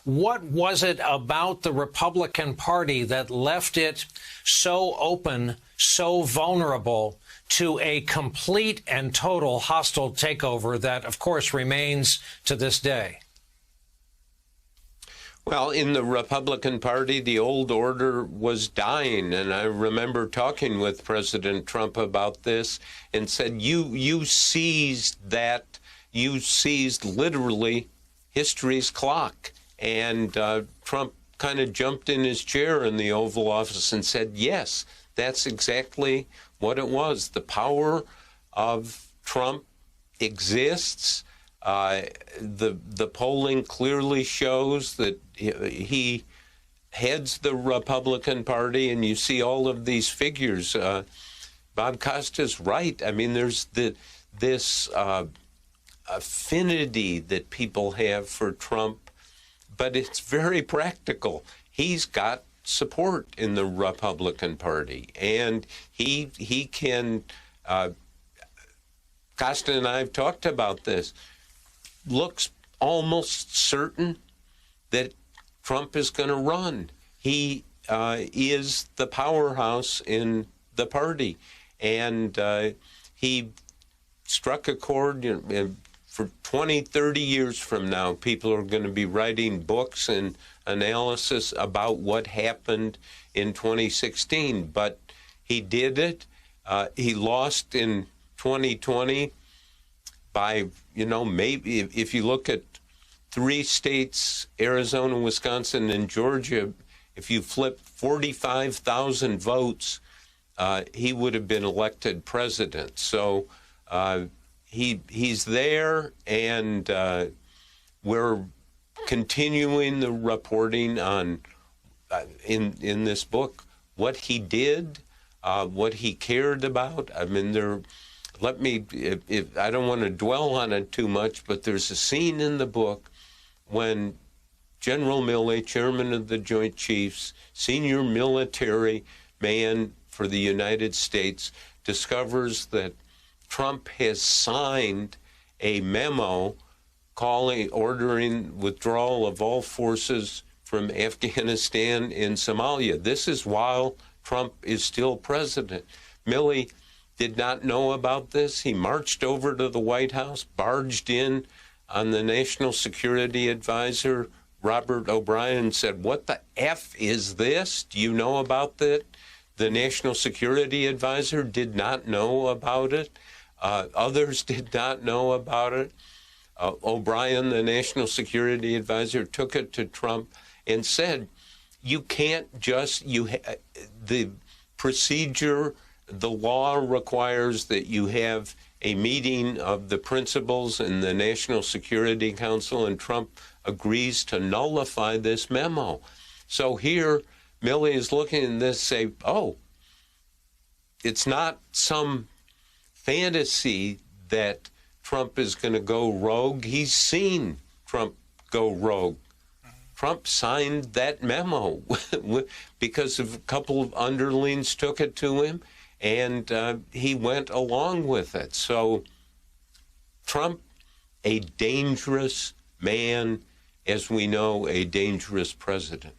What was it about the Republican Party that left it so open, so vulnerable to a complete and total hostile takeover that, of course, remains to this day? Well, in the Republican Party, the old order was dying, and I remember talking with President Trump about this and said, you seized literally history's clock. And Trump kind of jumped in his chair in the Oval Office and said, yes, that's exactly what it was. The power of Trump exists. The polling clearly shows that he heads the Republican Party, and you see all of these figures. Bob Costa's right. I mean, there's this affinity that people have for Trump, but it's very practical. He's got support in the Republican Party, and he can. Costa and I have talked about this. Looks almost certain that Trump is going to run. He is the powerhouse in the party, and he struck a chord. For 20, 30 years from now, people are going to be writing books and analysis about what happened in 2016. But he did it. He lost in 2020 by, maybe if you look at 3 states, Arizona, Wisconsin, and Georgia, if you flip 45,000 votes, he would have been elected president. So he's there, and we're continuing the reporting on in this book what he did, what he cared about. I mean, if I don't want to dwell on it too much, but there's a scene in the book when General Milley, chairman of the Joint Chiefs, senior military man for the United States, discovers that Trump has signed a memo ordering withdrawal of all forces from Afghanistan and Somalia. This is while Trump is still president. Milley did not know about this. He marched over to the White House, barged in on the National Security Advisor, Robert O'Brien, and said, "What the F is this? Do you know about that?" The National Security Advisor did not know about it. Others did not know about it. O'Brien, the National Security Advisor, took it to Trump and said, you can't just, the procedure, the law requires that you have a meeting of the principals in the National Security Council, and Trump agrees to nullify this memo. So here, Milley is looking at this, say, oh, it's not some fantasy that Trump is going to go rogue. He's seen Trump go rogue. Trump signed that memo because of a couple of underlings took it to him, and he went along with it. So Trump, a dangerous man, as we know, a dangerous president.